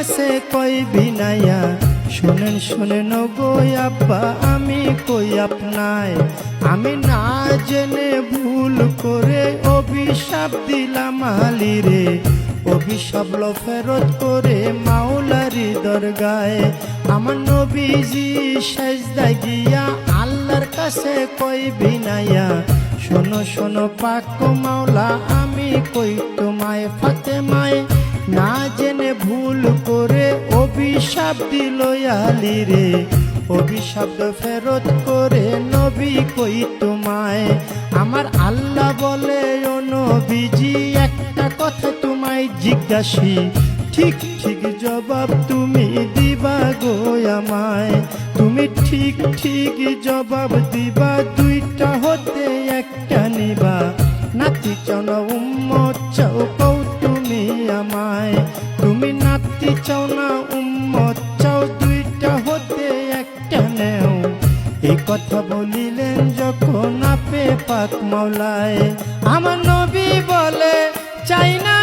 কাছে কই বিনাইয়া শোনেন শোনেন গো আব্বা আমি কই আপনায় আমি না জেনে ভুল করে অভিশাপ দিলাম আলীরে অভিশাপ লো ফেরত করে মাওলারি দরগায় আমার নবীজি সেজদায় গিয়া আল্লাহর কাছে কই বিনাইয়া শোনো শোনো পাক মাওলা আমি কই তোমায় ফাতেমায় না জেনে ভুল করে অভিশাপ দিল আলীরে অভিশাপ ফেরত করে নবী কই তোমায় আমার আল্লাহ বলে ও নবীজি একটা কথা তোমায় জিজ্ঞাসি ঠিক ঠিক জবাব তুমি দিবা গো আমায় তুমি ঠিক ঠিক জবাব দিবা দুইটা হতে একটা নিবা নাতি চাও না উম্মত চাও কও তুমি আমায় তুমি নাতি চাও না উম্মত চাও দুইটা হতে একটা নেও এই কথা বলিলেন যখন আপে পাক মাওলায় আমার নবী বলে চাই না